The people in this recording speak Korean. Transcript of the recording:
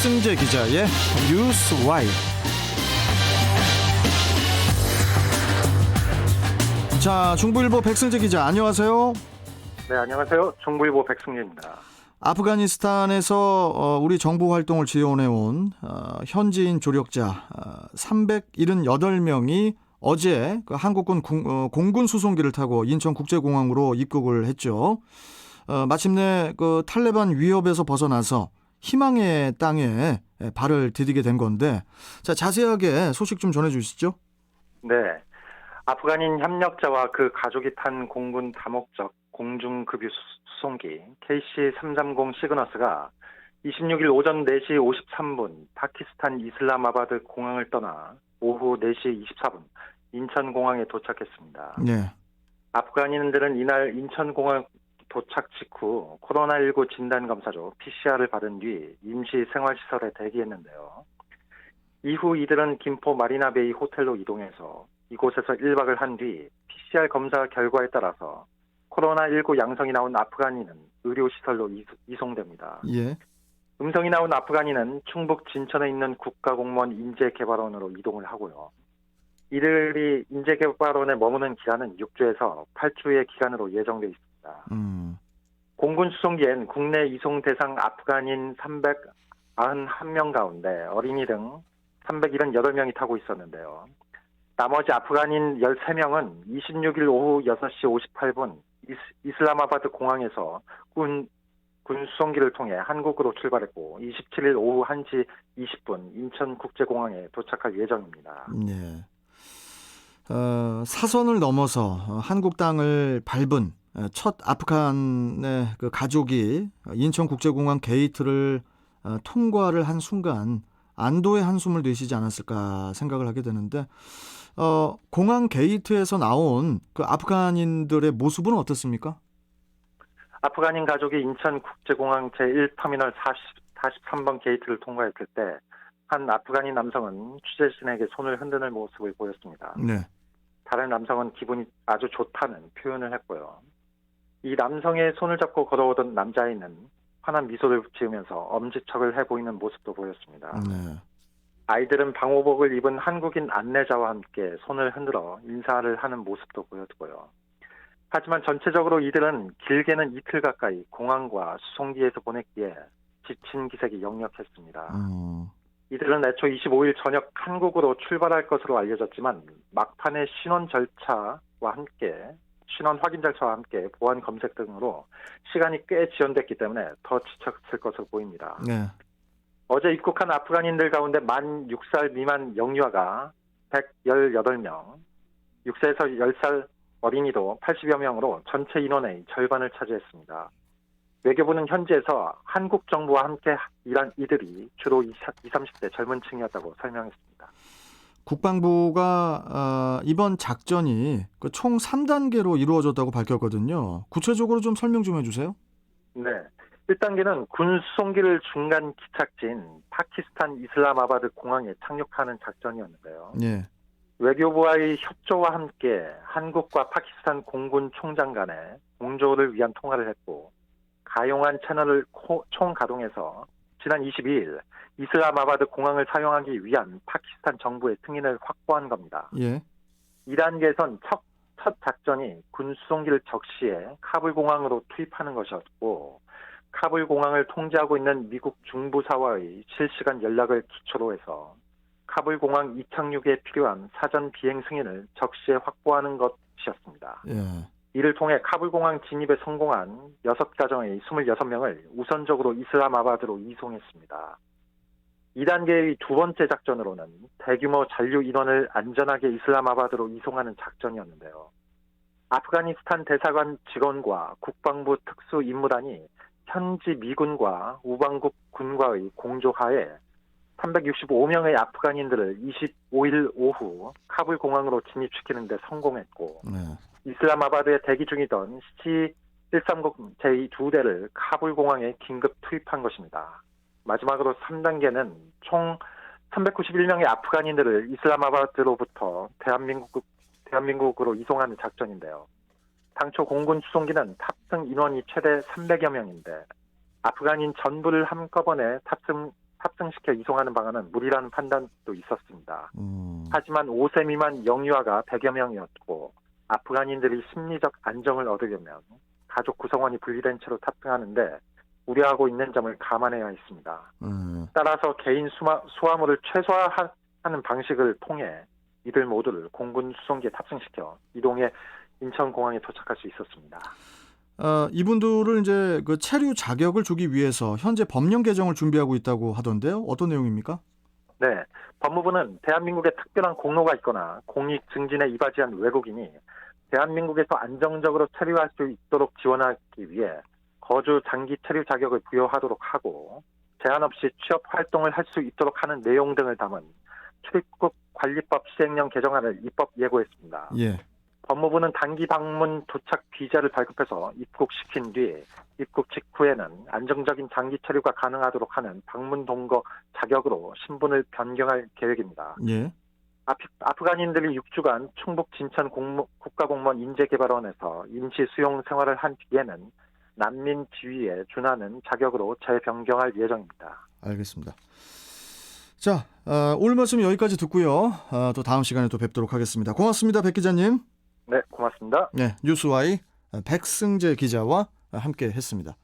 백승재 기자의 뉴스와이. 자, 중부일보 백승재 기자, 안녕하세요. 네, 안녕하세요. 중부일보 백승재입니다. 아프가니스탄에서 우리 정부 활동을 지원해온 현지인 조력자 378명이 어제 그 한국군 공군 수송기를 타고 인천국제공항으로 입국을 했죠. 마침내 그 탈레반 위협에서 벗어나서 희망의 땅에 발을 디디게 된 건데, 자, 자세하게 소식 좀 전해주시죠. 네, 아프가닌 협력자와 그 가족이 탄 공군 다목적 공중급유 수송기 KC-330 시그너스가 26일 오전 4시 53분 파키스탄 이슬람아바드 공항을 떠나 오후 4시 24분 인천공항에 도착했습니다. 네. 아프가닌들은 이날 인천공항 도착 직후 코로나19 진단검사로 PCR을 받은 뒤 임시 생활시설에 대기했는데요. 이후 이들은 김포 마리나베이 호텔로 이동해서 이곳에서 1박을 한 뒤 PCR 검사 결과에 따라서 코로나19 양성이 나온 아프가닌은 의료시설로 이송됩니다. 예. 음성이 나온 아프가닌은 충북 진천에 있는 국가공무원 인재개발원으로 이동을 하고요. 이들이 인재개발원에 머무는 기간은 6주에서 8주의 기간으로 예정돼 있습니다. 공군 수송기엔 국내 이송 대상 아프간인 391명 가운데 어린이 등 378명이 타고 있었는데요. 나머지 아프간인 13명은 26일 오후 6시 58분 이슬람아바드 공항에서 군 수송기를 통해 한국으로 출발했고 27일 오후 1시 20분 인천국제공항에 도착할 예정입니다. 네. 사선을 넘어서 한국 땅을 밟은 첫 아프간의 그 가족이 인천국제공항 게이트를 통과를 한 순간 안도의 한숨을 내쉬지 않았을까 생각을 하게 되는데, 공항 게이트에서 나온 그 아프간인들의 모습은 어떻습니까? 아프간인 가족이 인천국제공항 제1터미널 43번 게이트를 통과했을 때 한 아프간인 남성은 취재진에게 손을 흔드는 모습을 보였습니다. 네. 다른 남성은 기분이 아주 좋다는 표현을 했고요. 이 남성의 손을 잡고 걸어오던 남자아이는 환한 미소를 지으면서 엄지척을 해보이는 모습도 보였습니다. 네. 아이들은 방호복을 입은 한국인 안내자와 함께 손을 흔들어 인사를 하는 모습도 보였고요. 하지만 전체적으로 이들은 길게는 이틀 가까이 공항과 수송기에서 보냈기에 지친 기색이 역력했습니다. 이들은 애초 25일 저녁 한국으로 출발할 것으로 알려졌지만 막판에 신원 확인 절차와 함께 보안 검색 등으로 시간이 꽤 지연됐기 때문에 더 지쳤을 것으로 보입니다. 네. 어제 입국한 아프간인들 가운데 만 6살 미만 영유아가 118명, 6세에서 10살 어린이도 80여 명으로 전체 인원의 절반을 차지했습니다. 외교부는 현지에서 한국 정부와 함께 일한 이들이 주로 20, 30대 젊은 층이었다고 설명했습니다. 국방부가 이번 작전이 총 3단계로 이루어졌다고 밝혔거든요. 구체적으로 좀 설명 좀 해주세요. 네. 1단계는 군 수송기를 중간 기착지인 파키스탄 이슬람아바드 공항에 착륙하는 작전이었는데요. 예. 외교부와의 협조와 함께 한국과 파키스탄 공군 총장 간의 공조를 위한 통화를 했고, 가용한 채널을 총가동해서 지난 22일 이슬람아바드 공항을 사용하기 위한 파키스탄 정부의 승인을 확보한 겁니다. 예. 2단계에선 첫 작전이 군 수송기를 적시해 카불 공항으로 투입하는 것이었고, 카불 공항을 통제하고 있는 미국 중부사와의 실시간 연락을 기초로 해서 카불 공항 이착륙에 필요한 사전 비행 승인을 적시에 확보하는 것이었습니다. 예. 이를 통해 카불 공항 진입에 성공한 6가정의 26명을 우선적으로 이슬람아바드로 이송했습니다. 2단계의 두 번째 작전으로는 대규모 잔류 인원을 안전하게 이슬람아바드로 이송하는 작전이었는데요. 아프가니스탄 대사관 직원과 국방부 특수임무단이 현지 미군과 우방국 군과의 공조하에 365명의 아프간인들을 25일 오후 카불 공항으로 진입시키는 데 성공했고, 네. 이슬람아바드에 대기 중이던 C-130 제2대를 카불 공항에 긴급 투입한 것입니다. 마지막으로 3단계는 총 391명의 아프간인들을 이슬람아바드로부터 대한민국으로 이송하는 작전인데요. 당초 공군 수송기는 탑승 인원이 최대 300여 명인데 아프간인 전부를 한꺼번에 탑승시켜 이송하는 방안은 무리라는 판단도 있었습니다. 음. 하지만 5세 미만 영유아가 100여 명이었고 아프간인들이 심리적 안정을 얻으려면 가족 구성원이 분리된 채로 탑승하는데 우려하고 있는 점을 감안해야 했습니다. 따라서 개인 수화물을 최소화하는 방식을 통해 이들 모두를 공군 수송기에 탑승시켜 이동해 인천공항에 도착할 수 있었습니다. 이분들을 이제 그 체류 자격을 주기 위해서 현재 법령 개정을 준비하고 있다고 하던데요. 어떤 내용입니까? 네, 법무부는 대한민국에 특별한 공로가 있거나 공익 증진에 이바지한 외국인이 대한민국에서 안정적으로 체류할 수 있도록 지원하기 위해 거주 장기 체류 자격을 부여하도록 하고 제한 없이 취업 활동을 할 수 있도록 하는 내용 등을 담은 출입국 관리법 시행령 개정안을 입법 예고했습니다. 예. 법무부는 단기 방문 도착 비자를 발급해서 입국시킨 뒤 입국 직후에는 안정적인 장기 체류가 가능하도록 하는 방문 동거 자격으로 신분을 변경할 계획입니다. 예. 아프간인들이 6주간 충북 진천 국가공무원 인재개발원에서 임시 수용 생활을 한 뒤에는 난민 지위에 준하는 자격으로 재변경할 예정입니다. 알겠습니다. 자, 오늘 말씀 여기까지 듣고요. 또 다음 시간에 또 뵙도록 하겠습니다. 고맙습니다, 백 기자님. 네, 고맙습니다. 네, 뉴스와이 백승재 기자와 함께 했습니다.